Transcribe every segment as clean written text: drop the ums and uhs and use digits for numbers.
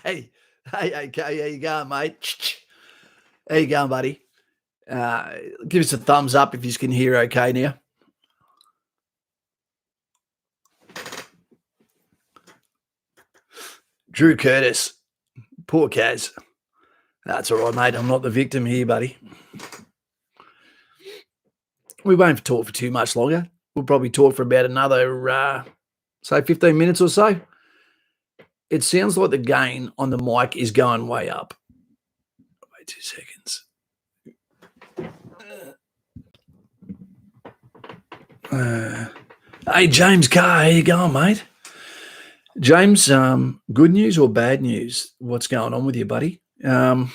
Hey, okay, how you going, mate? How you going, buddy? Uh, Give us a thumbs up if you can hear okay now. Drew Curtis, poor Kaz. That's all right, mate. I'm not the victim here, buddy. We won't talk for too much longer. We'll probably talk for about another, say, 15 minutes or so. It sounds like the gain on the mic is going way up. Wait 2 seconds. Hey, James Carr, how you going, mate? James, good news or bad news? What's going on with you, buddy? I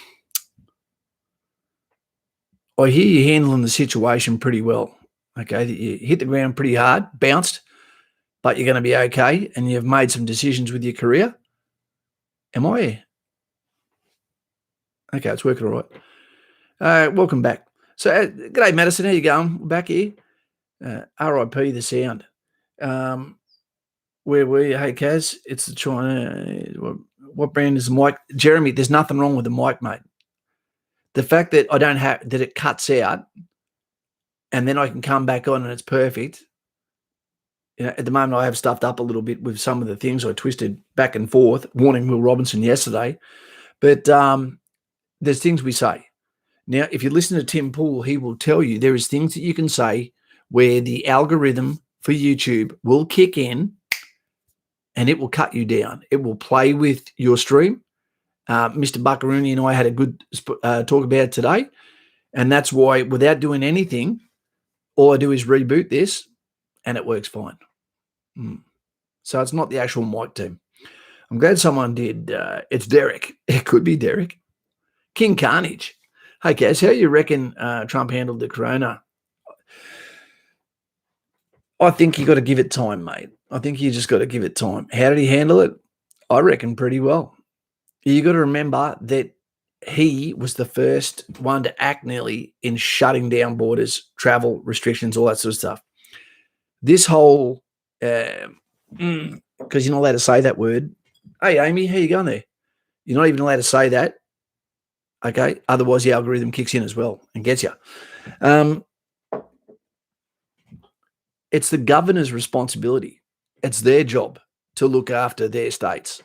hear you handling the situation pretty well. Okay, you hit the ground pretty hard, bounced, but you're going to be okay, and you've made some decisions with your career. Am I? Okay, it's working all right. Welcome back. So, g'day, Madison. How you going? We're back here. R.I.P. the sound. Where were you? Hey, Kaz, it's the China. What brand is the mic? Jeremy, there's nothing wrong with the mic, mate. The fact that I don't have that it cuts out, and then I can come back on and it's perfect. You know, at the moment, I have stuffed up a little bit with some of the things I twisted back and forth, warning Will Robinson yesterday. But there's things we say. Now, if you listen to Tim Pool, he will tell you there is things that you can say where the algorithm for YouTube will kick in and it will cut you down. It will play with your stream. Mr. Buckaroni and I had a good talk about it today. And that's why, without doing anything, all I do is reboot this and it works fine. So it's not the actual mic team. I'm glad someone did. It's Derek. It could be Derek. King Carnage. Hey, Kaz, how you reckon Trump handled the corona? I think you got to give it time, mate. I think you just got to give it time. How did he handle it? I reckon pretty well. You got to remember that he was the first one to act nearly in shutting down borders, travel restrictions, all that sort of stuff. This whole, because you're not allowed to say that word. Hey, Amy, how you going there? You're not even allowed to say that. Okay. Otherwise, the algorithm kicks in as well and gets you. It's the governor's responsibility. It's their job to look after their states.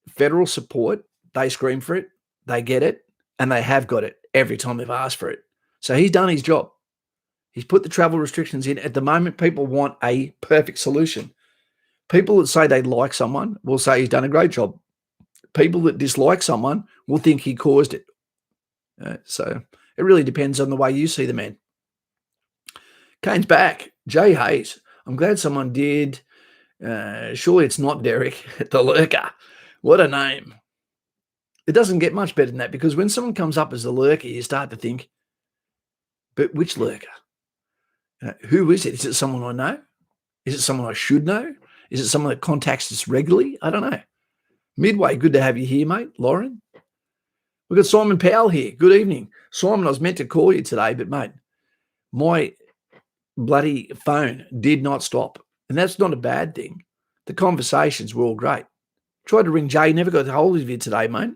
Federal support, they scream for it, they get it, and they have got it every time they've asked for it. So he's done his job. He's put the travel restrictions in. At the moment, people want a perfect solution. People that say they like someone will say he's done a great job. People that dislike someone will think he caused it. So it really depends on the way you see the man. Kane's back. Jay Hayes. I'm glad someone did. Surely it's not Derek, the lurker. What a name. It doesn't get much better than that, because when someone comes up as the lurker, you start to think, but which lurker? Who is it? Is it someone I know? Is it someone I should know? Is it someone that contacts us regularly? I don't know. Midway, good to have you here, mate. Lauren. We've got Simon Powell here. Good evening. Simon, I was meant to call you today, but, mate, my bloody phone did not stop. And that's not a bad thing. The conversations were all great. Tried to ring Jay, never got a hold of you today, mate.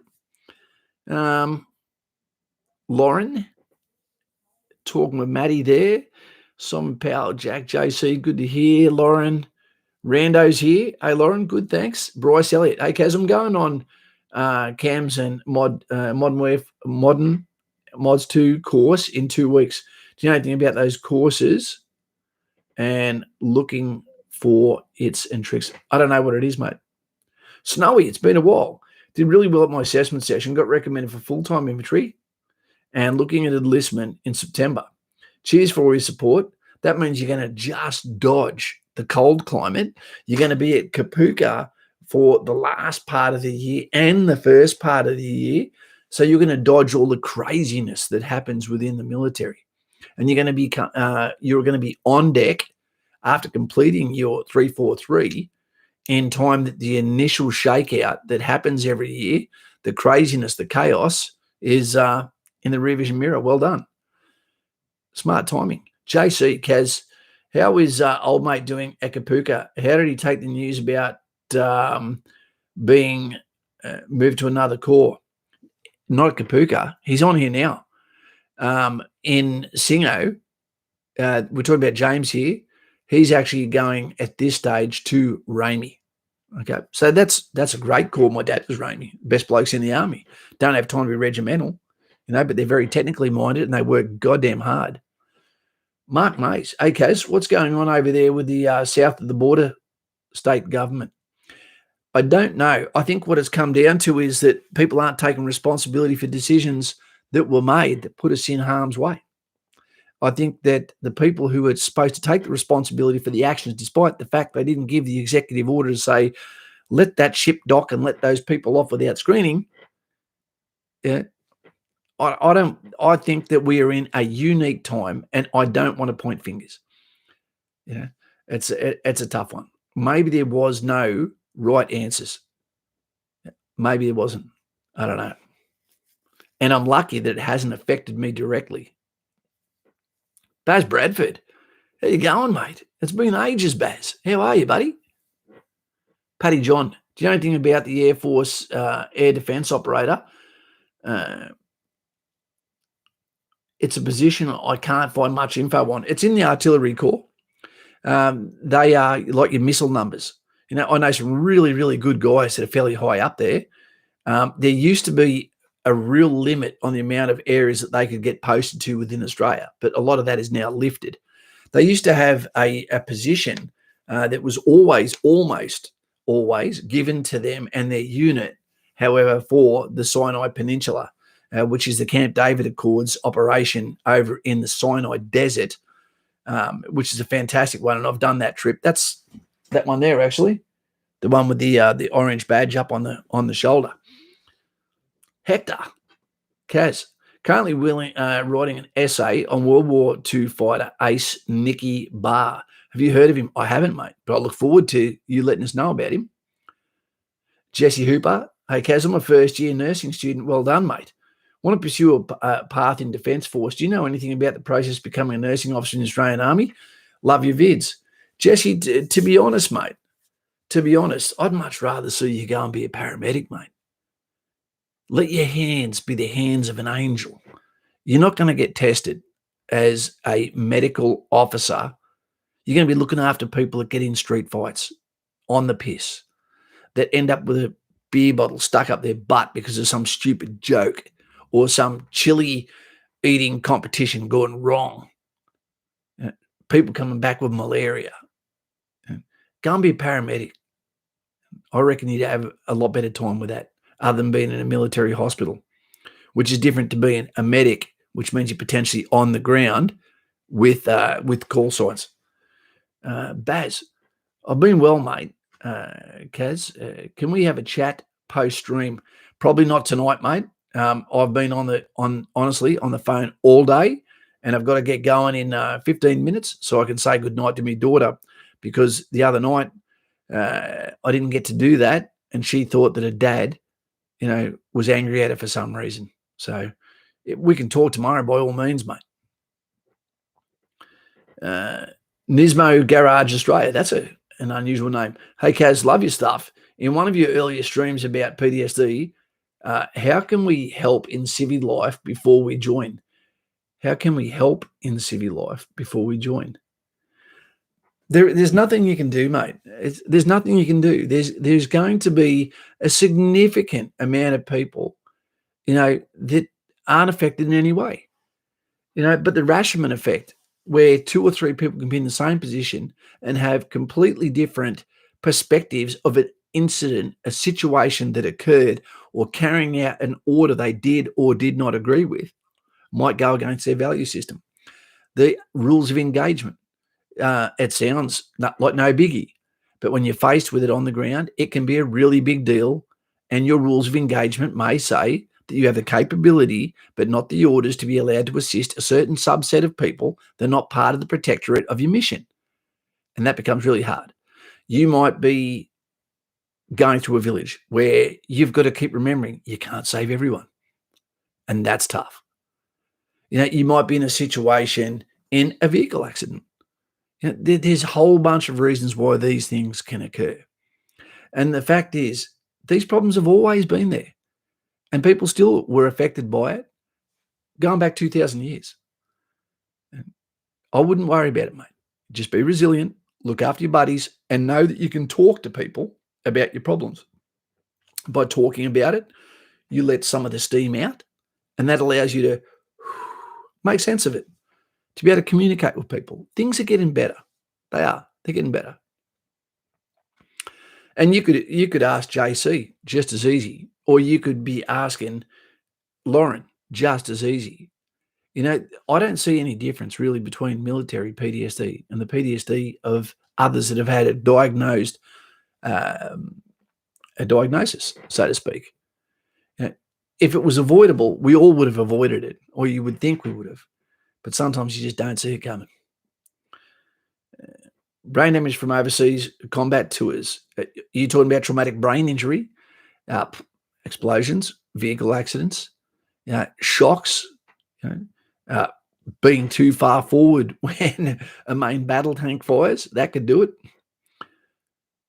Lauren, talking with Maddie there. Simon Powell, Jack, JC, good to hear. Lauren, Rando's here. Hey, Lauren, good, thanks. Bryce Elliott. Hey, Kaz, I'm going on Cams and Modern Mods 2 course in 2 weeks. Do you know anything about those courses and looking for its and tricks? I don't know what it is, mate. Snowy, it's been a while. Did really well at my assessment session. Got recommended for full-time inventory and looking at enlistment in September. Cheers for all your support. That means you're going to just dodge the cold climate. You're going to be at Kapuka for the last part of the year and the first part of the year. So you're going to dodge all the craziness that happens within the military. And you're going to be on deck after completing your 343 in time that the initial shakeout that happens every year, the craziness, the chaos, is in the rear vision mirror. Well done. Smart timing. JC, Kaz, how is old mate doing at Kapuka? How did he take the news about being moved to another corps. Not at Kapuka. He's on here now. In Singo, we're talking about James here. He's actually going at this stage to Ramey. Okay, so that's a great call. My dad was Ramey, best blokes in the army. Don't have time to be regimental, but they're very technically minded and they work goddamn hard. Mark Mays, hey Kaz, what's going on over there with the south of the border state government? I don't know. I think what it's come down to is that people aren't taking responsibility for decisions that were made that put us in harm's way. I think that the people who are supposed to take the responsibility for the actions, despite the fact they didn't give the executive order to say, let that ship dock and let those people off without screening. Yeah, I think that we are in a unique time, and I don't want to point fingers. Yeah, it's a tough one. Maybe there was no right answers. Maybe there wasn't. I don't know. And I'm lucky that it hasn't affected me directly. Baz Bradford, how you going, mate? It's been ages, Baz. How are you, buddy? Paddy John, do you know anything about the Air Force air defence operator? It's a position I can't find much info on. It's in the artillery corps. They are like your missile numbers. I know some really, really good guys that are fairly high up there. There used to be a real limit on the amount of areas that they could get posted to within Australia, but a lot of that is now lifted. They used to have a position that was almost always given to them and their unit, however, for the Sinai Peninsula, which is the Camp David Accords operation over in the Sinai Desert, which is a fantastic one. And I've done that trip. That's that one there, actually, the one with the orange badge up on the shoulder. Hector, Kaz, currently writing an essay on World War II fighter ace Nicky Barr. Have you heard of him? I haven't, mate, but I look forward to you letting us know about him. Jesse Hooper, hey, Kaz, I'm a first-year nursing student. Well done, mate. Want to pursue a path in Defence Force? Do you know anything about the process of becoming a nursing officer in the Australian Army? Love your vids. Jesse, to be honest, mate, I'd much rather see you go and be a paramedic, mate. Let your hands be the hands of an angel. You're not going to get tested as a medical officer. You're going to be looking after people that get in street fights on the piss, that end up with a beer bottle stuck up their butt because of some stupid joke or some chili eating competition going wrong. People coming back with malaria. Go and be a paramedic. I reckon you'd have a lot better time with that, other than being in a military hospital, which is different to being a medic, which means you're potentially on the ground with call signs. Baz, I've been well, mate. Kaz, can we have a chat post-stream? Probably not tonight, mate. I've been honestly on the phone all day, and I've got to get going in 15 minutes so I can say goodnight to my daughter, because the other night I didn't get to do that, and she thought that her dad, was angry at her for some reason. So we can talk tomorrow by all means, mate. Nismo Garage Australia, that's an unusual name. Hey, Kaz, love your stuff. In one of your earlier streams about PTSD, how can we help in civvy life before we join? How can we help in civvy life before we join? There's nothing you can do, mate. There's nothing you can do. There's going to be a significant amount of people, that aren't affected in any way. But the Rashomon effect, where 2 or 3 people can be in the same position and have completely different perspectives of an incident, a situation that occurred, or carrying out an order they did or did not agree with, might go against their value system. The rules of engagement. It sounds like no biggie, but when you're faced with it on the ground, it can be a really big deal. And your rules of engagement may say that you have the capability, but not the orders to be allowed to assist a certain subset of people. They're not part of the protectorate of your mission. And that becomes really hard. You might be going through a village where you've got to keep remembering you can't save everyone. And that's tough. You might be in a situation in a vehicle accident. There's a whole bunch of reasons why these things can occur. And the fact is, These problems have always been there, and people still were affected by it going back 2,000 years. I wouldn't worry about it, mate. Just be resilient, look after your buddies, and know that you can talk to people about your problems. By talking about it, you let some of the steam out, and that allows you to make sense of it, to be able to communicate with people. Things are getting better. They are. They're getting better. And you could ask JC just as easy, or you could be asking Lauren just as easy. You know, I don't see any difference really between military PTSD and the PTSD of others that have had a diagnosis, so to speak. You know, if it was avoidable, we all would have avoided it, or you would think we would have. But sometimes you just don't see it coming. Brain damage from overseas combat tours. You're talking about traumatic brain injury, explosions, vehicle accidents, shocks, being too far forward when a main battle tank fires. That could do it.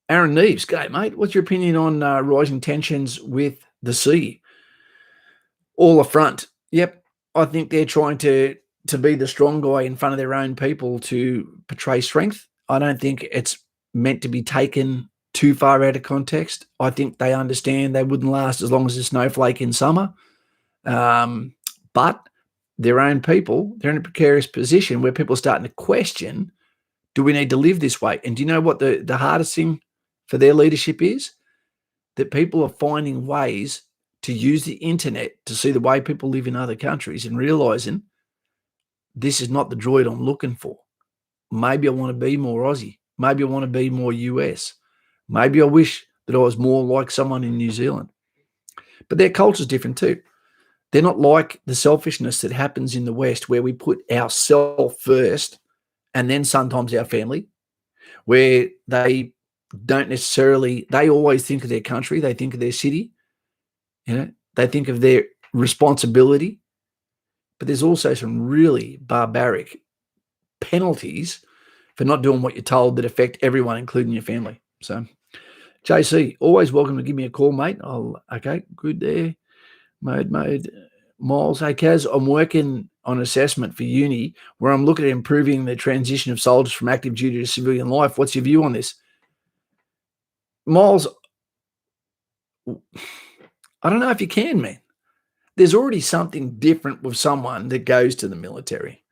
Aaron Neves, g'day, mate. What's your opinion on rising tensions with the sea? All affront. Yep, I think they're trying to be the strong guy in front of their own people to portray strength. I don't think it's meant to be taken too far out of context. I think they understand they wouldn't last as long as a snowflake in summer. But their own people, they're in a precarious position where people are starting to question, do we need to live this way? And do you know what the hardest thing for their leadership is? That people are finding ways to use the internet to see the way people live in other countries and realizing this is not the droid I'm looking for. Maybe I want to be more Aussie. Maybe I want to be more US. Maybe I wish that I was more like someone in New Zealand. But their culture's different too. They're not like the selfishness that happens in the West where we put ourselves first and then sometimes our family, where they don't necessarily, they always think of their country, they think of their city, they think of their responsibility. But there's also some really barbaric penalties for not doing what you're told that affect everyone, including your family. So, JC, always welcome to give me a call, mate. Okay, good there. Mode. Miles, hey, Kaz, I'm working on assessment for uni where I'm looking at improving the transition of soldiers from active duty to civilian life. What's your view on this? Miles, I don't know if you can, man. There's already something different with someone that goes to the military.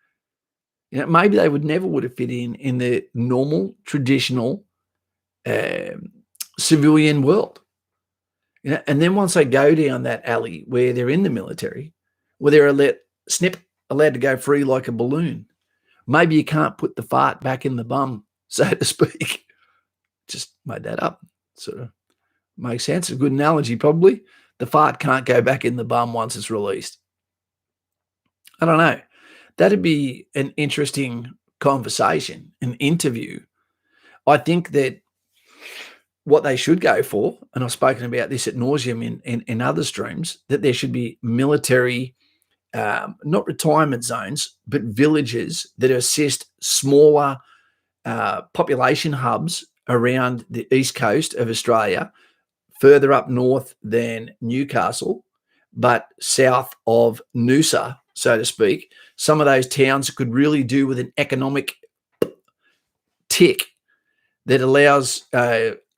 Maybe they would have fit in the normal, traditional civilian world. And then once they go down that alley where they're in the military, where they're allowed to go free like a balloon, maybe you can't put the fart back in the bum, so to speak. Just made that up. Sort of makes sense. A good analogy, probably. The fart can't go back in the bum once it's released. I don't know. That'd be an interesting conversation, an interview. I think that what they should go for, and I've spoken about this at nauseum in other streams, that there should be military, not retirement zones, but villages that assist smaller population hubs around the east coast of Australia, further up north than Newcastle, but south of Noosa, so to speak. Some of those towns could really do with an economic tick that allows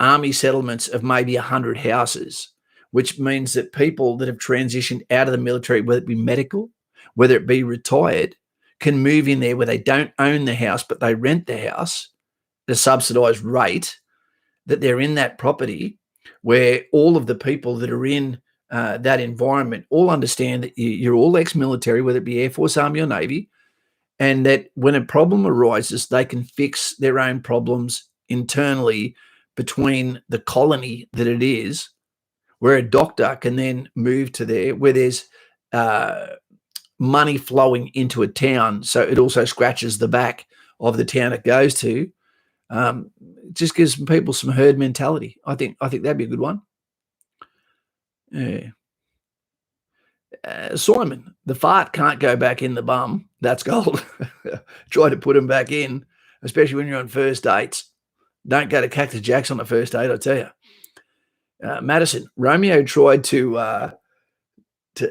army settlements of maybe 100 houses, which means that people that have transitioned out of the military, whether it be medical, whether it be retired, can move in there where they don't own the house, but they rent the house at a subsidised rate, that they're in that property where all of the people that are in that environment all understand that you're all ex-military, whether it be Air Force, Army or Navy, and that when a problem arises, they can fix their own problems internally between the colony that it is, where a doctor can then move to there, where there's money flowing into a town, so it also scratches the back of the town it goes to. Just gives people some herd mentality. I think that'd be a good one. Yeah. Simon, the fart can't go back in the bum. That's gold. Try to put them back in, especially when you're on first dates. Don't go to Cactus Jack's on the first date, I tell you. Madison, Romeo tried to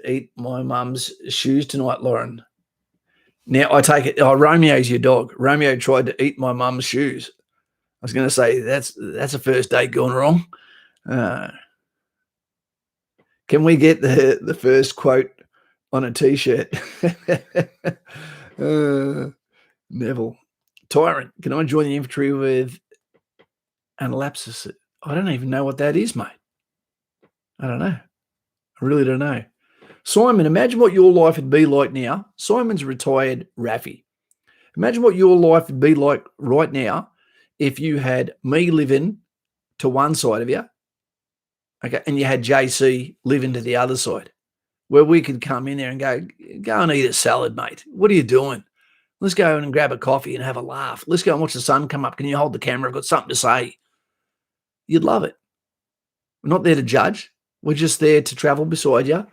eat my mum's shoes tonight, Lauren. Now I take it. Oh, Romeo's your dog. Romeo tried to eat my mum's shoes. I was going to say that's a first date gone wrong. Can we get the first quote on a T-shirt? Neville. Tyrant, can I join the infantry with analapsis? I don't even know what that is, mate. I don't know. I really don't know. Simon, imagine what your life would be like now. Simon's retired Raffy. Imagine what your life would be like right now if you had me living to one side of you, okay, and you had JC living to the other side, where we could come in there and go and eat a salad, mate. What are you doing? Let's go and grab a coffee and have a laugh. Let's go and watch the sun come up. Can you hold the camera? I've got something to say. You'd love it. We're not there to judge. We're just there to travel beside you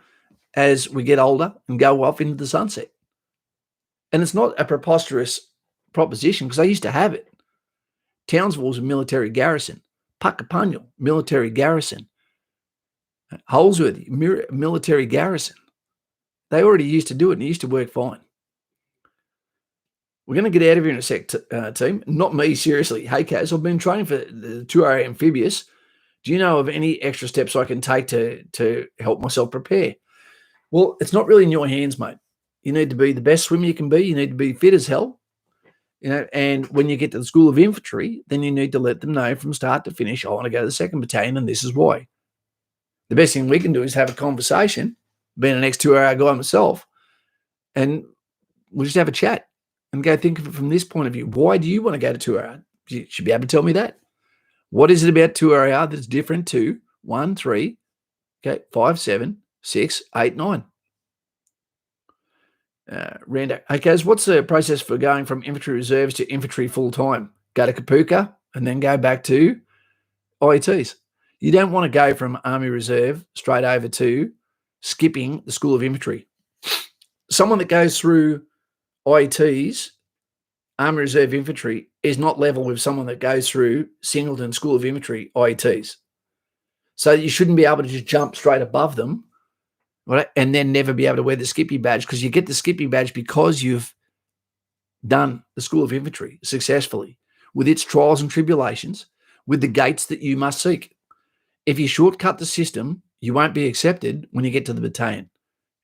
as we get older and go off into the sunset. And it's not a preposterous proposition because I used to have it. Townsville's a military garrison. Puckapunyal, military garrison. Holsworthy, military garrison. They already used to do it and it used to work fine. We're going to get out of here in a sec, team. Not me, seriously. Hey, Kaz, I've been training for the 2-hour amphibious. Do you know of any extra steps I can take to help myself prepare? Well, it's not really in your hands, mate. You need to be the best swimmer you can be. You need to be fit as hell. And when you get to the School of Infantry, then you need to let them know from start to finish, I want to go to the 2nd Battalion, and this is why. The best thing we can do is have a conversation, being an ex-2-hour guy myself, and we'll just have a chat and go think of it from this point of view. Why do you want to go to 2-hour? You should be able to tell me that. What is it about 2-hour that's different to 1, 3, 5, 7, 6, 8, 9? Rando. Okay, so what's the process for going from infantry reserves to infantry full-time? Go to Kapuka and then go back to IETs. You don't want to go from Army Reserve straight over to skipping the School of Infantry. Someone that goes through IETs, Army Reserve Infantry, is not level with someone that goes through Singleton School of Infantry IETs. So you shouldn't be able to just jump straight above them, right, and then never be able to wear the Skippy badge, because you get the Skippy badge because you've done the School of Infantry successfully with its trials and tribulations, with the gates that you must seek. If you shortcut the system, you won't be accepted when you get to the battalion.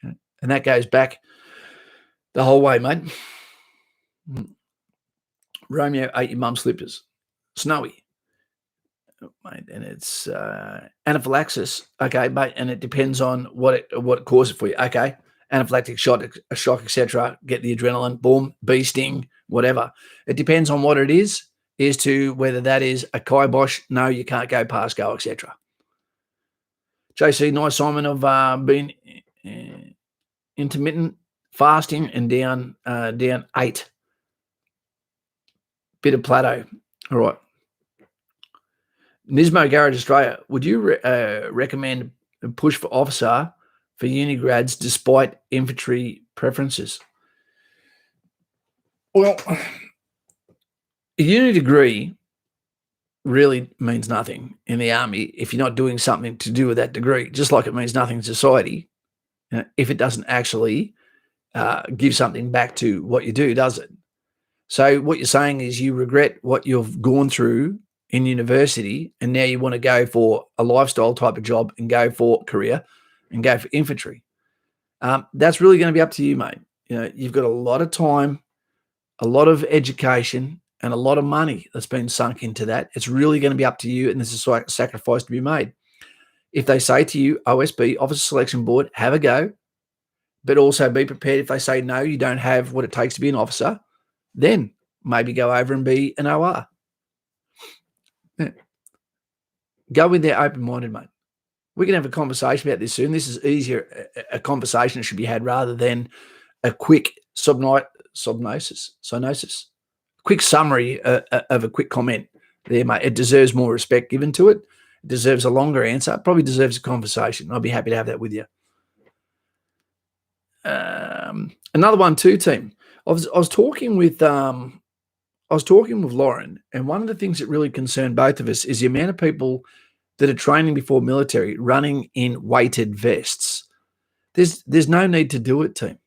And that goes back the whole way, mate. Romeo ate your mum's slippers. Snowy. Mate, and it's anaphylaxis. Okay, mate, and it depends on what caused it for you. Okay, anaphylactic shock, etc. Get the adrenaline, boom, bee sting, whatever. It depends on what it is to whether that is a kibosh, no, you can't go past go, etc. JC, nice, Simon, of been intermittent fasting and down 8. Bit of plateau. All right. Nismo Garage Australia, would you recommend a push for officer for uni grads despite infantry preferences? Well, a uni degree really means nothing in the army if you're not doing something to do with that degree, just like it means nothing in society if it doesn't actually give something back to what you do, does it? So what you're saying is you regret what you've gone through in university, and now you want to go for a lifestyle type of job and go for career and go for infantry. That's really going to be up to you, mate. You've got a lot of time, a lot of education, and a lot of money that's been sunk into that. It's really going to be up to you, and there's a sacrifice to be made. If they say to you, OSB, Officer Selection Board, have a go, but also be prepared if they say, no, you don't have what it takes to be an officer, then maybe go over and be an OR. Yeah. Go in there open-minded, mate. We can have a conversation about this soon. This is easier, a conversation that should be had rather than a quick synosis. Quick summary of a quick comment there, mate. It deserves more respect given to it. It deserves a longer answer. It probably deserves a conversation. I'll be happy to have that with you. Another one too, team. I was talking with Lauren, and one of the things that really concerned both of us is the amount of people that are training before military running in weighted vests. There's no need to do it, team.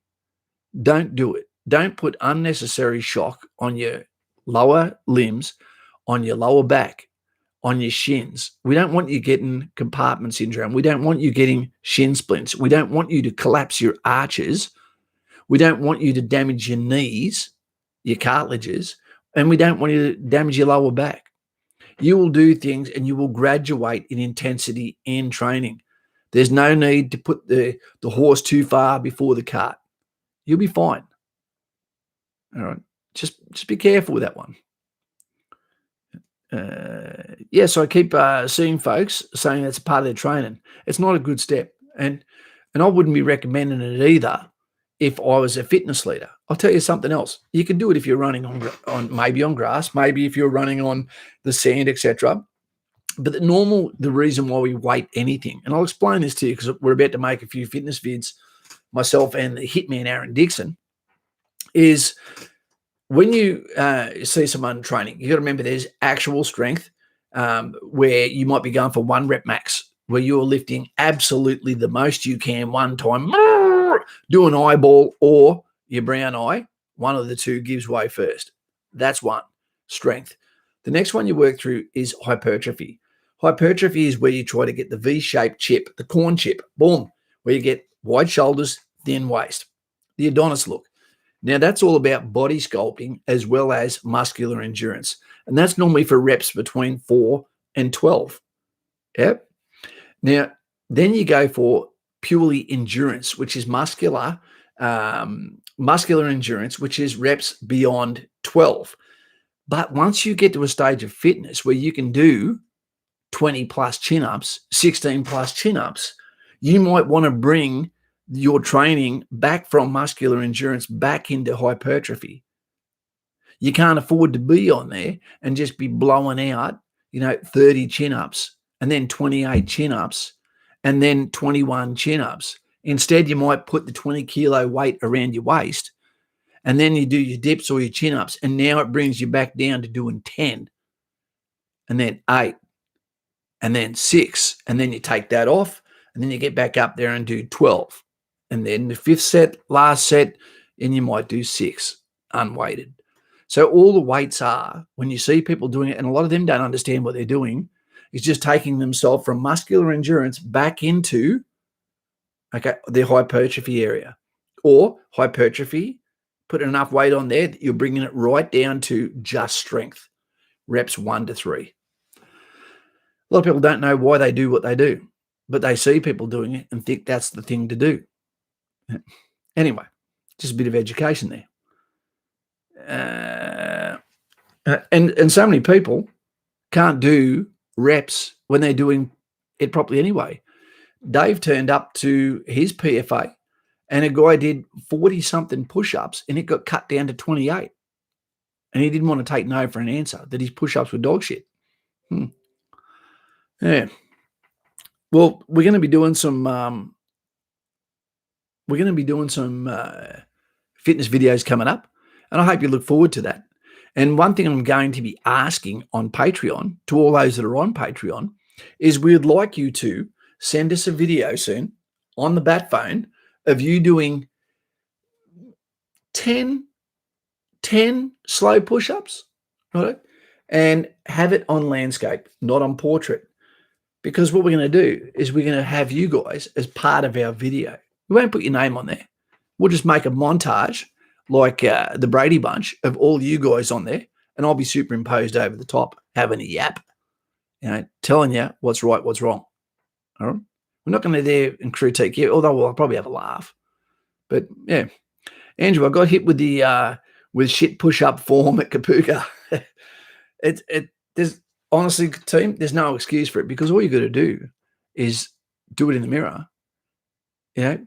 Don't do it. Don't put unnecessary shock on your lower limbs, on your lower back, on your shins. We don't want you getting compartment syndrome. We don't want you getting shin splints. We don't want you to collapse your arches. We don't want you to damage your knees, your cartilages, and we don't want you to damage your lower back. You will do things and you will graduate in intensity and training. There's no need to put the horse too far before the cart. You'll be fine. All right. Just be careful with that one. So I keep seeing folks saying that's part of their training. It's not a good step. And I wouldn't be recommending it either if I was a fitness leader. I'll tell you something else. You can do it if you're running on maybe on grass, maybe if you're running on the sand, etc. But the reason why we weight anything, and I'll explain this to you because we're about to make a few fitness vids, myself and the hitman Aaron Dixon, is when you see someone training, you got to remember there's actual strength where you might be going for 1 rep max, where you're lifting absolutely the most you can one time, do an eyeball or your brown eye. One of the two gives way first. That's one, strength. The next one you work through is hypertrophy. Hypertrophy is where you try to get the V-shaped chip, the corn chip, boom, where you get wide shoulders, thin waist, the Adonis look. Now, that's all about body sculpting as well as muscular endurance. And that's normally for reps between 4 and 12. Yep. Now, then you go for purely endurance, which is muscular endurance, which is reps beyond 12. But once you get to a stage of fitness where you can do 20 plus chin-ups, 16 plus chin-ups, you might want to bring your training back from muscular endurance back into hypertrophy. You can't afford to be on there and just be blowing out, 30 chin-ups and then 28 chin-ups and then 21 chin-ups. Instead, you might put the 20 kilo weight around your waist and then you do your dips or your chin-ups, and now it brings you back down to doing 10 and then 8 and then 6, and then you take that off and then you get back up there and do 12. And then the 5th set, last set, and you might do 6 unweighted. So all the weights are, when you see people doing it, and a lot of them don't understand what they're doing, is just taking themselves from muscular endurance back into the hypertrophy area. Or hypertrophy, put enough weight on there that you're bringing it right down to just strength, reps 1 to 3. A lot of people don't know why they do what they do, but they see people doing it and think that's the thing to do. Anyway, just a bit of education there. And so many people can't do reps when they're doing it properly anyway. Dave turned up to his PFA and a guy did 40-something push-ups and it got cut down to 28. And he didn't want to take no for an answer, that his push-ups were dog shit. Yeah. Well, we're going to be doing some fitness videos coming up, and I hope you look forward to that. And one thing I'm going to be asking on Patreon, to all those that are on Patreon, is we would like you to send us a video soon on the bat phone of you doing 10 slow push-ups, right? And have it on landscape, not on portrait. Because what we're going to do is we're going to have you guys as part of our video. We won't put your name on there. We'll just make a montage like the Brady Bunch of all you guys on there, and I'll be superimposed over the top, having a yap, telling you what's right, what's wrong. All right? We're not going to there and critique you, although I'll probably have a laugh. But yeah, Andrew, I got hit with the with shit push-up form at Kapuka. There's honestly, team, there's no excuse for it, because all you got to do is do it in the mirror.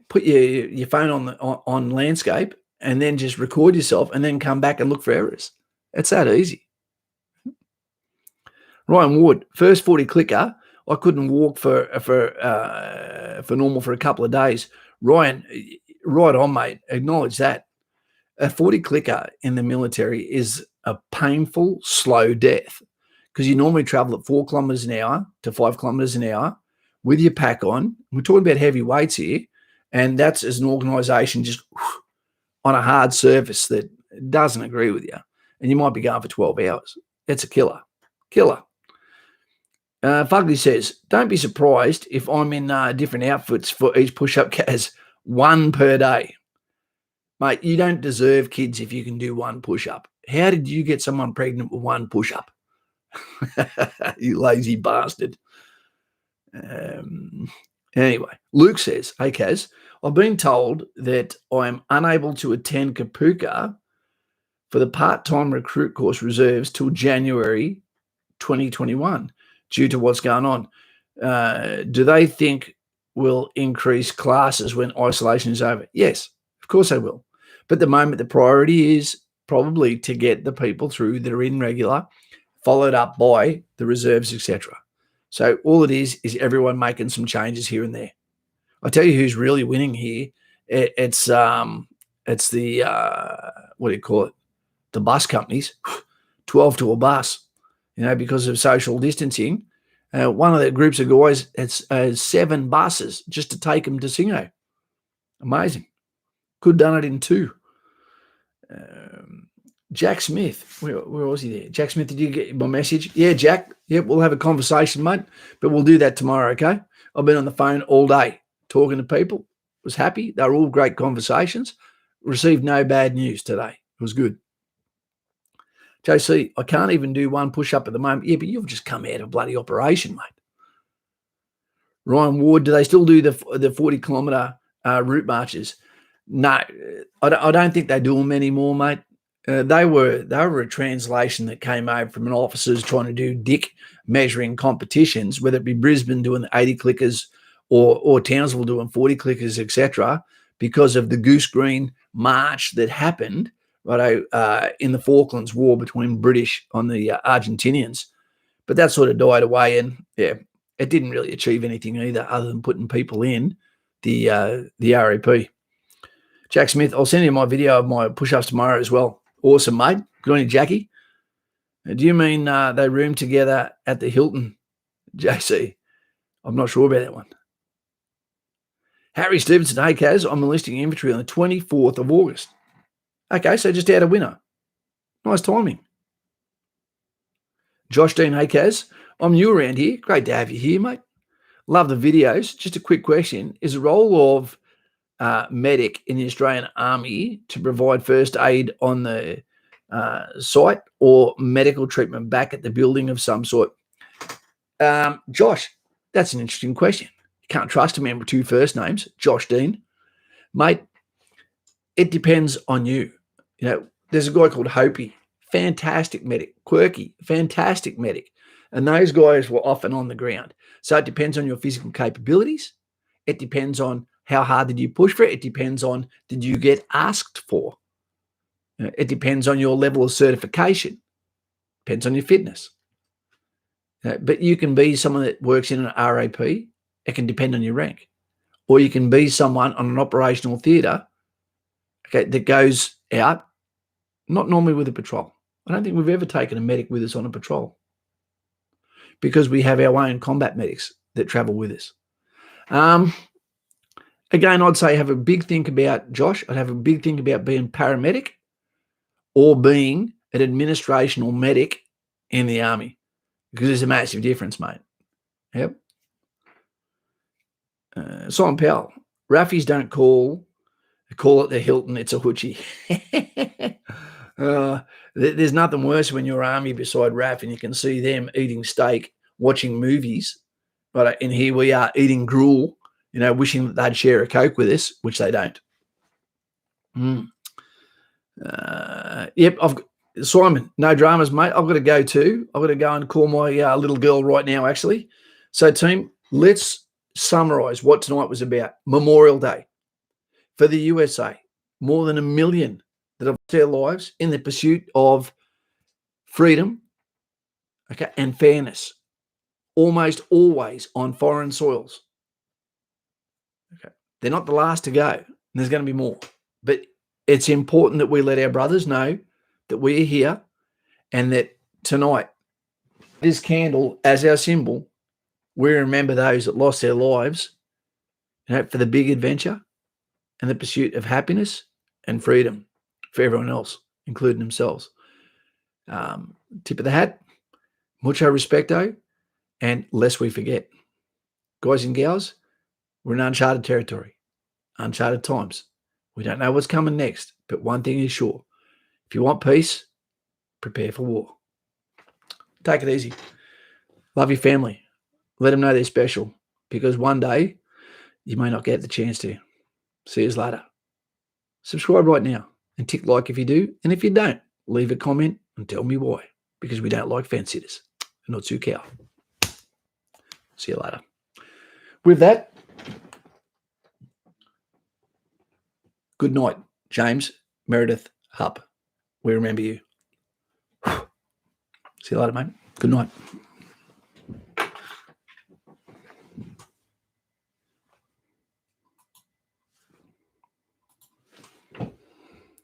Put your phone on landscape and then just record yourself and then come back and look for errors. It's that easy. Ryan Wood, first 40 clicker, I couldn't walk for normal for a couple of days. Ryan, right on, mate. Acknowledge that. A 40 clicker in the military is a painful, slow death, because you normally travel at 4 kilometers an hour to 5 kilometers an hour with your pack on. We're talking about heavy weights here, and that's as an organisation just on a hard surface that doesn't agree with you, and you might be going for 12 hours. That's a killer. Fugly says, don't be surprised if I'm in different outfits for each push-up, Kaz. 1 per day. Mate, you don't deserve kids if you can do 1 push-up. How did you get someone pregnant with 1 push-up? You lazy bastard. Anyway, Luke says, hey, Kaz, I've been told that I'm unable to attend Kapuka for the part-time recruit course reserves till January 2021 due to what's going on. Do they think will increase classes when isolation is over? Yes, of course they will. But at the moment, the priority is probably to get the people through that are in regular, followed up by the reserves, etc. So all it is everyone making some changes here and there. I'll tell you who's really winning here. It's the what do you call it? The bus companies, 12 to a bus, because of social distancing. One of the groups of guys has 7 buses just to take them to Singo. Amazing. Could have done it in 2. Jack Smith, where was he there? Jack Smith, did you get my message? Yeah, Jack. Yep, we'll have a conversation, mate, but we'll do that tomorrow, okay? I've been on the phone all day talking to people. Was happy. They were all great conversations. Received no bad news today. It was good. JC, I can't even do 1 push-up at the moment. Yeah, but you've just come out of bloody operation, mate. Ryan Ward, do they still do the 40-kilometre route marches? No, I don't think they do them anymore, mate. They were a translation that came over from an officers trying to do dick measuring competitions, whether it be Brisbane doing the 80 clickers or Townsville doing 40 clickers, etc., because of the goose green march that happened in the Falklands War between British on the Argentinians. But that sort of died away, and yeah, it didn't really achieve anything either, other than putting people in the RAP. Jack Smith, I'll send you my video of my push-ups tomorrow as well. Awesome, mate. Good on you, Jackie. Do you mean they room together at the Hilton, JC? I'm not sure about that one. Harry Stevenson, hey, Kaz, I'm enlisting infantry on the 24th of August. Okay, so just out of winter. Nice timing. Josh Dean, hey, Kaz, I'm new around here. Great to have you here, mate. Love the videos. Just a quick question. Is the role of medic in the Australian Army to provide first aid on the site or medical treatment back at the building of some sort? Josh, that's an interesting question. You can't trust a man with 2 first names, Josh Dean. Mate, it depends on you. There's a guy called Hopi, fantastic medic, quirky, fantastic medic. And those guys were often on the ground. So it depends on your physical capabilities. It depends on how hard did you push for it. It depends on did you get asked for. It depends on your level of certification. Depends on your fitness. But you can be someone that works in an RAP. It can depend on your rank. Or you can be someone on an operational theatre that goes out, not normally with a patrol. I don't think we've ever taken a medic with us on a patrol because we have our own combat medics that travel with us. Again, I'd say have a big think about, Josh, I'd have a big think about being paramedic or being an administrational medic in the Army because there's a massive difference, mate. Yep. Simon Powell, Raffies don't call it the Hilton, it's a hoochie. There's nothing worse when you're Army beside RAF and you can see them eating steak, watching movies, right? And here we are eating gruel, wishing that they'd share a Coke with us, which they don't. Yep, Simon, no dramas, mate. I've got to go too. I've got to go and call my little girl right now, actually. So, team, let's summarize what tonight was about. Memorial Day for the USA. More than 1 million that have lost their lives in the pursuit of freedom, and fairness, almost always on foreign soils. They're not the last to go. And there's going to be more. But it's important that we let our brothers know that we are here and that tonight This candle as our symbol, we remember those that lost their lives, for the big adventure and the pursuit of happiness and freedom for everyone else, including themselves. Tip of the hat, mucho respecto, and lest we forget. Guys and gals, we're in uncharted territory, uncharted times. We don't know what's coming next, but one thing is sure. If you want peace, prepare for war. Take it easy. Love your family. Let them know they're special, because one day you may not get the chance to. See you later. Subscribe right now and tick like if you do. And if you don't, leave a comment and tell me why. Because we don't like fence sitters. Not too cow. See you later. With that, good night, James Meredith Hupp. We remember you. See you later, mate. Good night.